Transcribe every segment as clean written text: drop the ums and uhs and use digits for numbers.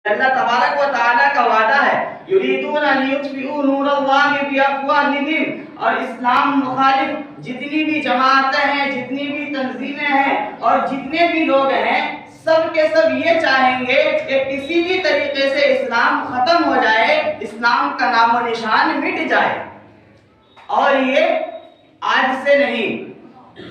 اللہ تبارک و تعالیٰ کا وعدہ ہے یریدون ان یطفئوا نور اللہ بافواہہم، اور اسلام مخالف جتنی بھی جماعتیں ہیں، جتنی بھی تنظیمیں ہیں اور جتنے بھی لوگ ہیں، سب کے سب یہ چاہیں گے کہ کسی بھی طریقے سے اسلام ختم ہو جائے، اسلام کا نام و نشان مٹ جائے۔ اور یہ آج سے نہیں،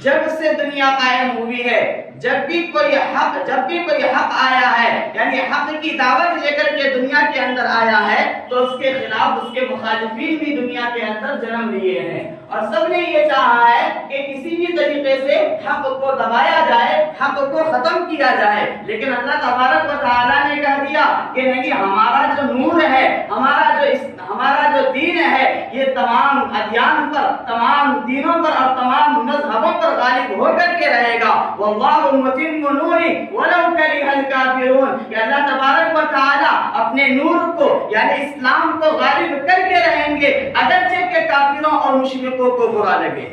جب سے دنیا قائم ہوئی ہے، جب بھی کوئی حق آیا ہے، یعنی حق کی دعوت لے کر کے دنیا کے اندر آیا ہے، تو اس کے خلاف اس کے مخالفین بھی دنیا کے اندر جنم لیے ہیں، اور سب نے یہ چاہا ہے کہ کسی بھی طریقے سے حق کو دبایا جائے، حق کو ختم کیا جائے۔ لیکن اللہ تبارک و تعالیٰ نے کہہ دیا کہ نہیں، ہمارا جو نور ہے، ہمارا جو دین ہے، یہ تمام ادیان پر، تمام دینوں پر اور تمام مذہبوں پر غالب ہو کر کے رہے گا۔ واللہ متم نورہ ولو کرہ الکافرون، کہ اللہ تبارک و تعالی اپنے نور کو یعنی اسلام کو غالب کر کے رہیں گے، اگرچہ کہ کافروں اور مشرکوں کو برا لگے،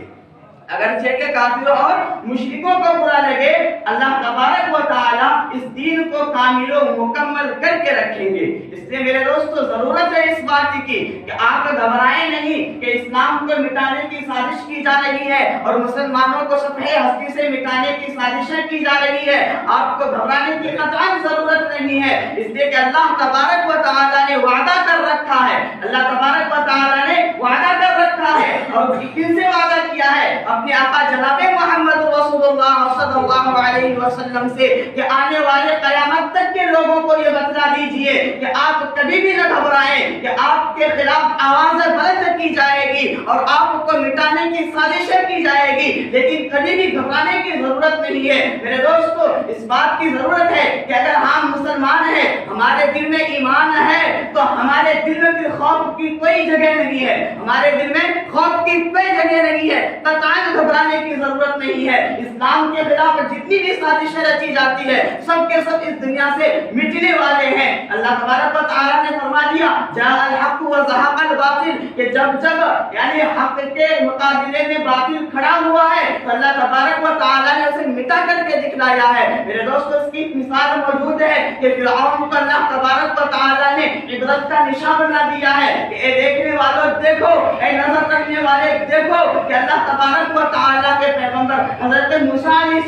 اگرچہ کہ کافروں اور مشرکوں کو برا لگے، اللہ تبارک و تعالی اس دین کو کامل و مکمل کر کے رکھیں گے۔ اس لیے میرے دوستو ضرورت ہے اس بات کی کہ آپ گھبرائیں نہیں کہ اسلام کو مٹانے کی سازش کی جا رہی ہے اور مسلمانوں کو صفحے ہستی سے مٹانے کی سازشیں کی جا رہی ہے۔ آپ کو گھبرانے کی قطعاً ضرورت نہیں ہے، اس لیے کہ اللہ تبارک و تعالی نے وعدہ کر رکھا ہے، اللہ تبارک و تعالی نے وعدہ کر رکھا ہے، اور کن سے وعدہ کیا ہے؟ اپنے آقا جناب محمد رسول اللہ صلی اللہ علیہ وسلم سے، کہ آنے والے قیامت تک کے لوگوں کو یہ بتلا دیجئے کہ آپ کبھی بھی نہ گھبرائیں، کہ آپ کے خلاف آوازیں بلند کی جائے گی اور آپ کو مٹانے کی سازشیں کی جائے گی، لیکن کبھی بھی گھبرانے کی ضرورت نہیں ہے۔ میرے دوستو، اس بات کی ضرورت ہے کہ اگر ہم مسلمان ہیں، ہمارے دل میں ایمان ہے، تو ہمارے دل میں پھر خوف کی کوئی جگہ نہیں ہے، ہمارے دل میں خوف کی کوئی جگہ نہیں ہے، قطعاً گھبرانے کی ضرورت نہیں ہے۔ اسلام کے خلاف جتنی بھی سازشیں رچی جاتی ہے، سب کے سب اس دنیا سے مٹنے والے ہیں۔ اللہ تبارک و تعالی نے فرما دیا جاء الحق وزهق الباطل، کہ جب یعنی حق کے مقابلے میں باطل کھڑا ہوا ہے تو اللہ تبارک و تعالی نے اسے مٹا کر کے دکھلایا ہے۔ میرے دوستو، اس کی مثال موجود ہے کہ فرعون کو اللہ تبارک و تعالی نے عبرت کا نشان بنا دیا ہے کہ اے دیکھنے والوں دیکھو، اے نظر رکھنے والے دیکھو، کہ اللہ تبارک و تعالی کے پیغمبر حضرت موسیٰ علیہ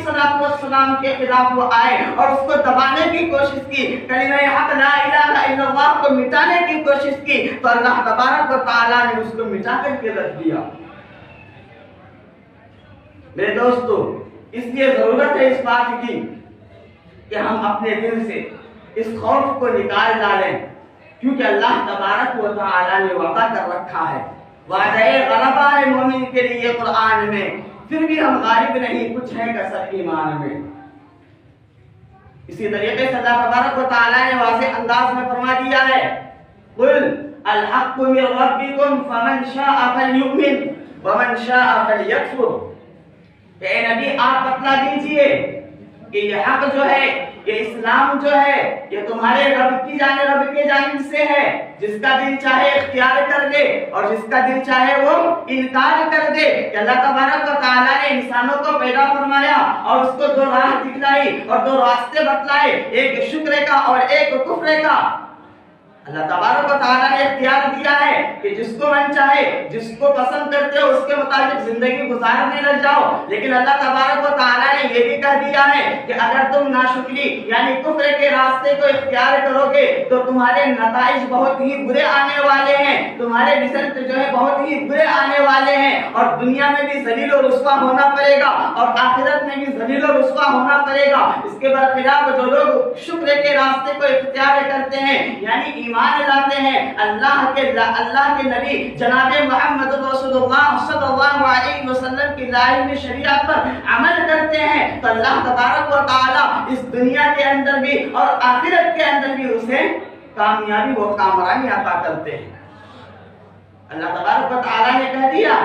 السلام کے خلاف وہ آئے اور اس کو دبانے کی کوشش کی، کلمہ حق لا الہ الا اللہ کو مٹانے کی کوشش کی، تو اللہ تبارک و تعالی نے اس کو مٹا کر کے رکھ دیا۔ میرے دوستو، اس لیے ضرورت ہے اس بات کی کہ ہم اپنے دل سے اس خوف کو نکال ڈالیں، کیونکہ اللہ تبارک و تعالی نے وعدہ کر رکھا ہے، وعدہ غلبہ ہے مومن کے لیے قرآن میں، پھر بھی ہم غالب نہیں، کچھ ہے کسر ایمان میں۔ اسی طریقے سے اللہ تبارک و تعالی نے واضح انداز میں فرما دیا ہے قل الحق من ربکم فمن شاء فلیؤمن ومن شاء فلیکفر، کہ اے نبی آپ بتلا دیجئے کہ یہ حق جو ہے، یہ اسلام جو ہے، یہ تمہارے رب کی جانب سے ہے، جس کا دل چاہے اختیار کر لے اور جس کا دل چاہے وہ انکار کر دے۔ کہ اللہ تبارک و تعالی نے انسانوں کو پیدا فرمایا اور اس کو دو راہ دکھلائی اور دو راستے بتلائے، ایک شکر کا اور ایک کفر کا۔ اللہ تبارک و تعالیٰ نے اختیار دیا ہے کہ جس کو من چاہے، جس کو پسند کرتے ہو اس کے مطابق زندگی گزارنے لگ جاؤ، لیکن اللہ تبارک و تعالیٰ نے یہ بھی کہہ دیا ہے کہ اگر تم ناشکری یعنی کفر کے راستے کو اختیار کرو گے تو تمہارے نتائج بہت ہی برے آنے والے ہیں، تمہارے رزلٹ جو ہے بہت ہی برے آنے والے ہیں، اور دنیا میں بھی ذلیل و رسوا ہونا پڑے گا اور آخرت میں بھی ذلیل و رسوا ہونا پڑے گا۔ اس کے برخلاف جو لوگ شکر کے راستے کو اختیار کرتے ہیں، یعنی ایمان لاتے ہیں، اللہ کے نبی جناب محمد رسول اللہ صلی اللہ علیہ وسلم کی لائی ہوئی شریعت پر عمل کرتے ہیں، تو اللہ تبارک و تعالی اس دنیا کے اندر بھی اور آخرت کے اندر بھی اسے کامیابی و کامرانی عطا کرتے ہیں۔ اللہ تبارک و تعالی نے کہہ دیا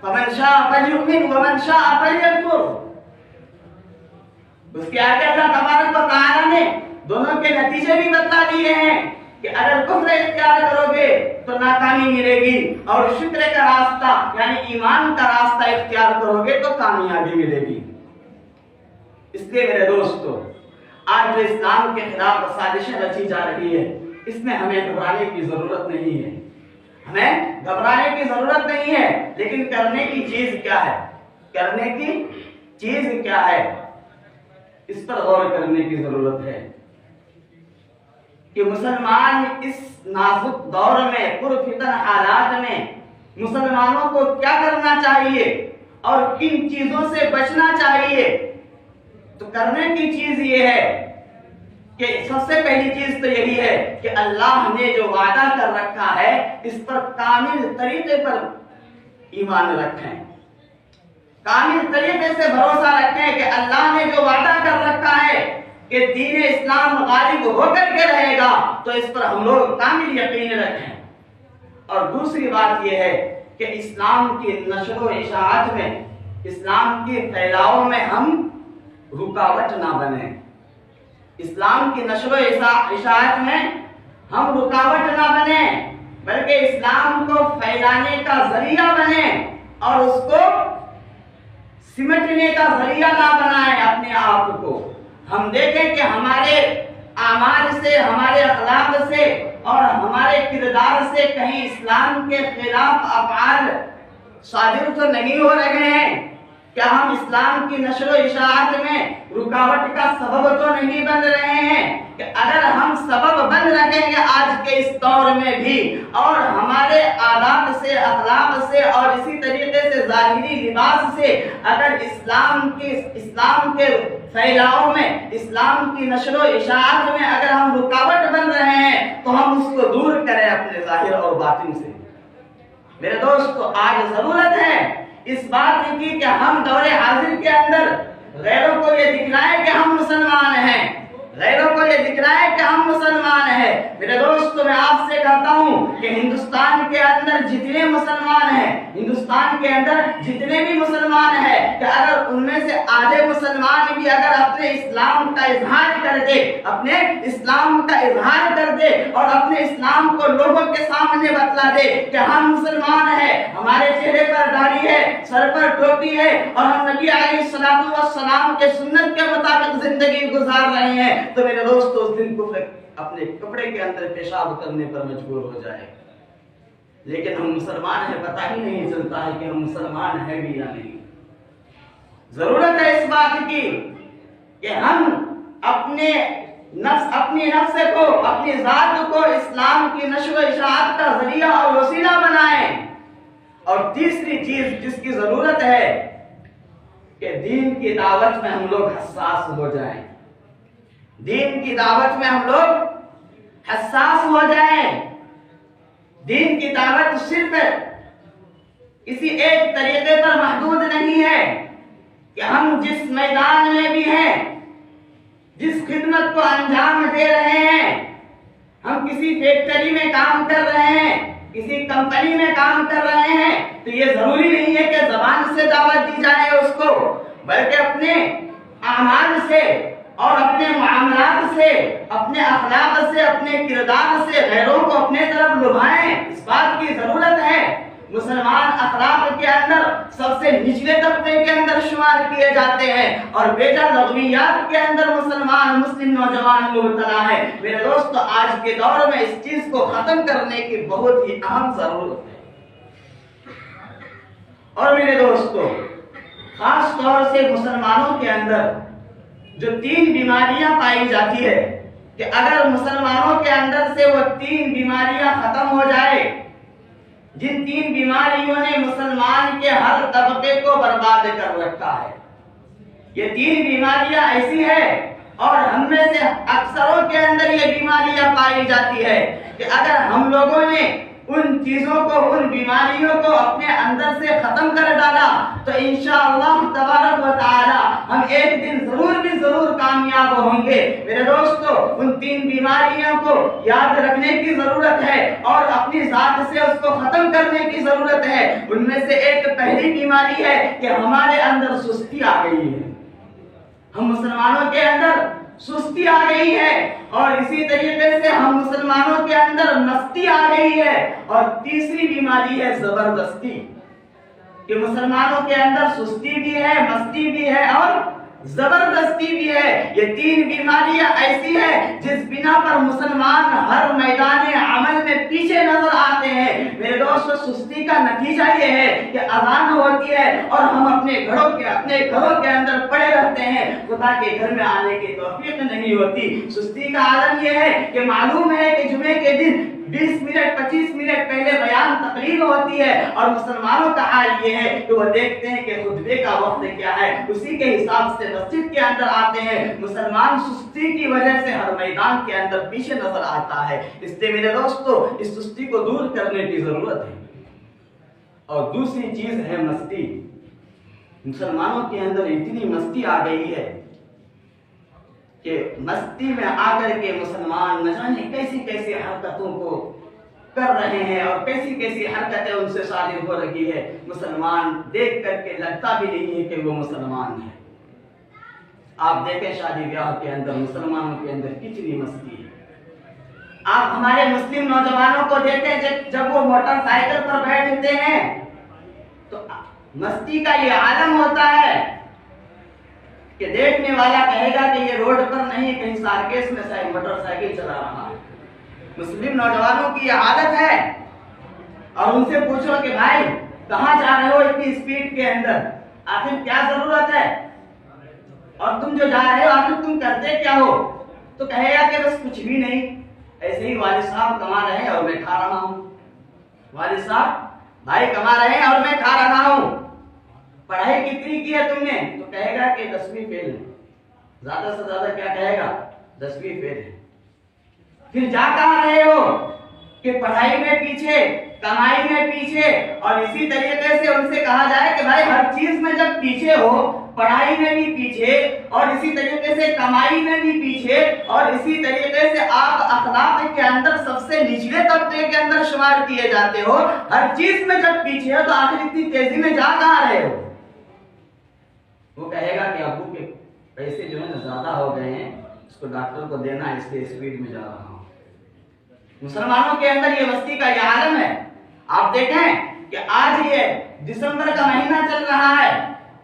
فمن شاء فلیؤمن ومن شاء فلیکفر، اس کے آگے اللہ تبارک و تعالی نے دونوں کے نتیجے بھی بتلا دیے ہیں کہ اگر کفر اختیار کرو گے تو ناکامی ملے گی، اور شکر کا راستہ یعنی ایمان کا راستہ اختیار کرو گے تو کامیابی ملے گی۔ اس لیے میرے دوستو، آج جو اسلام کے خلاف سازشیں رچی جا رہی ہے، اس میں ہمیں گھبرانے کی ضرورت نہیں ہے، ہمیں گھبرانے کی ضرورت نہیں ہے، لیکن کرنے کی چیز کیا ہے؟ کرنے کی چیز کیا ہے؟ اس پر غور کرنے کی ضرورت ہے کہ مسلمان اس نازک دور میں، پرفتن حالات میں مسلمانوں کو کیا کرنا چاہیے اور کن چیزوں سے بچنا چاہیے۔ تو کرنے کی چیز یہ ہے کہ سب سے پہلی چیز تو یہی ہے کہ اللہ نے جو وعدہ کر رکھا ہے اس پر کامل طریقے پر ایمان رکھیں، کامل طریقے سے بھروسہ رکھیں کہ اللہ نے جو وعدہ کر رکھا ہے کہ دین اسلام غالب ہو کر کے رہے گا، تو اس پر ہم لوگ کامل یقین رکھیں۔ اور دوسری بات یہ ہے کہ اسلام کی نشر و اشاعت میں، اسلام کے پھیلاؤ میں ہم رکاوٹ نہ بنیں، اسلام کی نشر و اشاعت میں ہم رکاوٹ نہ بنیں، بلکہ اسلام کو پھیلانے کا ذریعہ بنیں اور اس کو سمٹنے کا ذریعہ نہ بنائیں اپنے آپ کو۔ ہم دیکھیں کہ ہمارے اعمال سے، ہمارے اخلاق سے اور ہمارے کردار سے کہیں اسلام کے خلاف افعال صادر تو نہیں ہو رہے ہیں؟ کیا ہم اسلام کی نشر و اشاعت میں رکاوٹ کا سبب تو نہیں بن رہے ہیں؟ کہ اگر ہم سبب بن رہے ہیں آج کے اس دور میں بھی، اور ہمارے عادات سے، اخلاق سے اور اسی طریقے سے ظاہری لباس سے اگر اسلام کے پھیلاؤ میں، اسلام کی نشر و اشاعت میں اگر ہم رکاوٹ بن رہے ہیں تو ہم اس کو دور کریں اپنے ظاہر اور باطن سے۔ میرے دوستو، آج ضرورت ہے اس بات کی کہ ہم دور حاضر کے اندر غیروں کو یہ دکھلائیں کہ ہم مسلمان ہیں، غیروں کو یہ دکھلائیں کہ ہم مسلمان ہیں۔ میرے دوستو، میں آپ سے کہتا ہوں کہ ہندوستان کے اندر جتنے مسلمان ہیں، ہندوستان کے اندر جتنے بھی مسلمان ہیں، کہ اگر ان میں سے آدھے مسلمان بھی اگر اپنے اسلام کا اظہار کر دے، اپنے اسلام کا اظہار کر دے اور اپنے اسلام کو لوگوں کے سامنے بتلا دے کہ ہم مسلمان ہیں، ہمارے چہرے پر داڑھی ہے، سر پر ٹوپی ہے اور ہم نبی علیہ السلام کے سنت کے مطابق زندگی گزار رہے ہیں، تو میرے دوستو اس دن کو اپنے کپڑے کے اندر پیشاب کرنے پر مجبور ہو جائے۔ لیکن ہم مسلمان ہیں، پتہ ہی نہیں چلتا ہے کہ ہم مسلمان ہیں بھی یا نہیں۔ ضرورت ہے اس بات کی کہ ہم اپنی نفس کو، اپنی ذات کو اسلام کی نشر و اشاعت کا ذریعہ اور وسیلہ بنائیں۔ اور تیسری چیز جس کی ضرورت ہے کہ دین کی دعوت میں ہم لوگ حساس ہو جائیں، دین کی دعوت میں ہم لوگ حساس ہو جائیں۔ دین کی دعوت صرف کسی ایک طریقے پر محدود نہیں ہے کہ ہم جس میدان میں بھی ہیں، جس خدمت کو انجام دے رہے ہیں، ہم کسی فیکٹری میں کام کر رہے ہیں، کسی کمپنی میں کام کر رہے ہیں، تو یہ ضروری نہیں ہے کہ زبان سے دعوت دی جائے اس کو، بلکہ اپنے اعمال سے اور اپنے معاملات سے، اپنے اخلاق سے، اپنے کردار سے غیروں کو اپنے طرف لبھائیں۔ اس بات کی ضرورت ہے۔ مسلمان اخلاق کے اندر سب سے نچلے طبقے کے اندر شمار کیے جاتے ہیں اور بیجا لغویات کے اندر مسلم نوجوان مبتلا ہے۔ میرے دوستو، آج کے دور میں اس چیز کو ختم کرنے کی بہت ہی اہم ضرورت ہے۔ اور میرے دوستو، خاص طور سے مسلمانوں کے اندر جو 3 بیماریاں پائی جاتی ہے، کہ اگر مسلمانوں کے اندر سے وہ 3 بیماریاں ختم ہو جائے، جن 3 بیماریوں نے مسلمان کے ہر طبقے کو برباد کر رکھا ہے، یہ 3 بیماریاں ایسی ہیں اور ہم میں سے اکثروں کے اندر یہ بیماریاں پائی جاتی ہے کہ اگر ہم لوگوں نے ان چیزوں کو، ان بیماریوں کو اپنے اندر سے ختم کر ڈالا تو انشاءاللہ تبارک و تعالی ہم ایک دن ضرور کامیاب ہوں گے۔ میرے دوستو، ان 3 بیماریوں کو یاد رکھنے کی ضرورت ہے اور اپنی ذات سے اس کو ختم کرنے کی ضرورت ہے۔ ان میں سے ایک پہلی بیماری ہے کہ ہمارے اندر سستی آ گئی ہے، ہم مسلمانوں کے اندر سستی آ گئی ہے، اور اسی طریقے سے ہم مسلمانوں کے اندر مستی آ گئی ہے۔ اور تیسری بیماری ہے زبردستی، کہ مسلمانوں کے اندر سستی بھی ہے، مستی بھی ہے اور زبردستی بھی ہے. یہ تین بیماریاں ایسی ہیں جس بنا پر مسلمان ہر میدان عمل میں پیچھے نظر آتے ہیں. میرے دوستو سستی کا نتیجہ یہ ہے کہ اذان ہوتی ہے اور ہم اپنے گھروں کے اندر پڑے رہتے ہیں. خدا کے گھر میں آنے کی توفیق نہیں ہوتی. سستی کا عالم یہ ہے کہ معلوم ہے کہ جمعے کے دن 20 منٹ 25 منٹ پہلے بیان تقریر ہوتی ہے اور مسلمانوں کا حال یہ ہے کہ وہ دیکھتے ہیں کہ خطبے کا وقت کیا ہے, اسی کے حساب سے مسجد کے اندر آتے ہیں. مسلمان سستی کی وجہ سے ہر میدان کے اندر پیچھے نظر آتا ہے. اس لیے میرے دوستو اس سستی کو دور کرنے کی ضرورت ہے. اور دوسری چیز ہے مستی. مسلمانوں کے اندر اتنی مستی آ گئی ہے کہ مستی میں آ کر کے مسلمان نہ جانے کیسی کیسی حرکتوں کو کر رہے ہیں اور کیسی کیسی حرکتیں ان سے صادر ہو رہی ہے. مسلمان دیکھ کر کے لگتا بھی نہیں ہے کہ وہ مسلمان ہے. آپ دیکھیں شادی بیاہ کے اندر مسلمانوں کے اندر کتنی مستی ہے. آپ ہمارے مسلم نوجوانوں کو دیکھیں جب وہ موٹر سائیکل پر بیٹھتے ہیں تو مستی کا یہ عالم ہوتا ہے کہ دیکھنے والا کہے گا کہ یہ روڈ پر نہیں کہیں سارکیس میں موٹر سائیکل چلا رہا ہے. مسلم نوجوانوں کی یہ عادت ہے. اور ان سے پوچھو کہ بھائی کہاں جا رہے ہو اتنی اسپیڈ کے اندر, آخر کیا ضرورت ہے, اور تم جو جا رہے ہو آخر تم کرتے کیا ہو, تو کہے گا کہ بس کچھ بھی نہیں, ایسے ہی والد صاحب کما رہے ہیں اور میں کھا رہا ہوں. والد صاحب بھائی کما رہے ہیں اور میں کھا رہا ہوں. پڑھائی کتنی کی ہے تم نے, تو کہے گا کہ 10ویں فیل ہے. زیادہ سے زیادہ کیا کہے گا, 10ویں فیل ہے. پھر جا کہاں رہے ہو کہ پڑھائی میں پیچھے, کمائی میں پیچھے. اور اسی طریقے سے ان سے کہا جائے کہ بھائی ہر چیز میں جب پیچھے ہو, پڑھائی میں بھی پیچھے, اور اسی طریقے سے کمائی میں بھی پیچھے, اور اسی طریقے سے آپ اخلاق کے اندر سب سے نچلے طبقے کے اندر شمار کیے جاتے ہو, ہر چیز میں جب پیچھے ہو تو آخر اتنی تیزی میں جا کہاں رہے ہو. وہ کہے گا کہ ابو کے پیسے جو ہے نا زیادہ ہو گئے ہیں, اس کو ڈاکٹر کو دینا ہے, اس کے اسپیڈ میں جا رہا ہوں. مسلمانوں کے اندر یہ مستی کا یہ عالم ہے. آپ دیکھیں کہ آج یہ دسمبر کا مہینہ چل رہا ہے,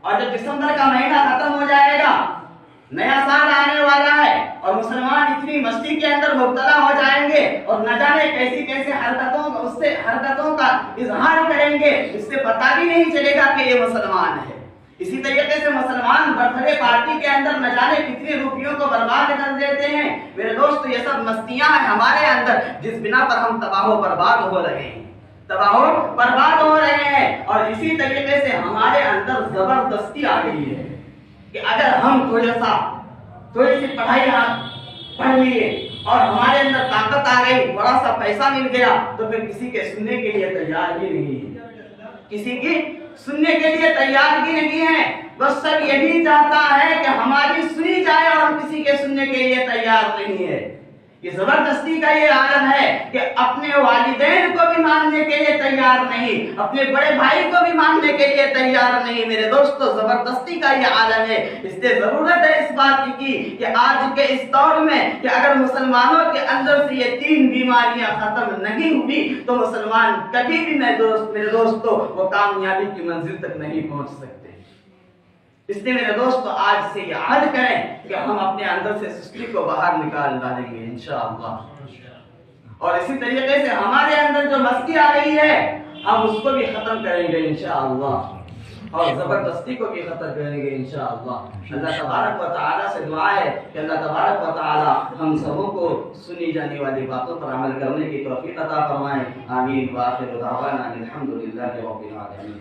اور جب دسمبر کا مہینہ ختم ہو جائے گا, نیا سال آنے والا ہے, اور مسلمان اتنی مستی کے اندر مبتلا ہو جائیں گے اور نہ جانے کیسی کیسی حرکتوں کا اظہار کریں گے, اس سے پتہ بھی نہیں چلے گا کہ یہ مسلمان ہے. اسی طریقے سے مسلمان برتھ ڈے پارٹی کے اندر نہ جانے کتنے روپیوں کو برباد کر دیتے ہیں. میرے دوست یہ سب مستیاں ہیں ہمارے اندر جس بنا پر ہم تباہ و برباد ہو رہے ہیں, اور اسی طریقے سے ہمارے اندر زبردستی آ گئی ہے کہ اگر ہم تھوڑی سی پڑھائی پڑھ لیے اور ہمارے اندر طاقت آ گئی, بڑا سا پیسہ مل گیا, تو پھر کسی کے سننے کے لیے تیار ہی نہیں ہے. کسی کی سننے کے لیے تیار بھی نہیں ہے. بس سب یہی چاہتا ہے کہ ہماری سنی جائے اور ہم کسی کے سننے کے لیے تیار نہیں ہے. یہ زبردستی کا یہ عالم ہے کہ اپنے والدین کو بھی ماننے کے لیے تیار نہیں, اپنے بڑے بھائی کو بھی ماننے کے لیے تیار نہیں. میرے دوستو زبردستی کا یہ عالم ہے. اس سے ضرورت ہے اس بات کی کہ آج کے اس دور میں کہ اگر مسلمانوں کے اندر سے یہ تین بیماریاں ختم نہیں ہوئی تو مسلمان کبھی بھی میرے دوستو وہ کامیابی کی منزل تک نہیں پہنچ سکتے. اس لیے میرے دوستو آج سے یہ عہد کریں کہ ہم اپنے اندر سے سستی کو باہر نکال ڈالیں گے انشاءاللہ. اور اسی طریقے سے ہمارے اندر جو مستی آ رہی ہے ہم اس کو بھی ختم کریں گے انشاءاللہ, اور زبردستی کو بھی ختم کریں گے انشاءاللہ. اللہ تبارک و تعالی سے دعا ہے کہ اللہ تبارک و تعالی ہم سبوں کو سنی جانے والی باتوں پر عمل کرنے کی توفیق عطا فرمائے. آمین. وآخر دعوانا الحمدللہ رب العالمین.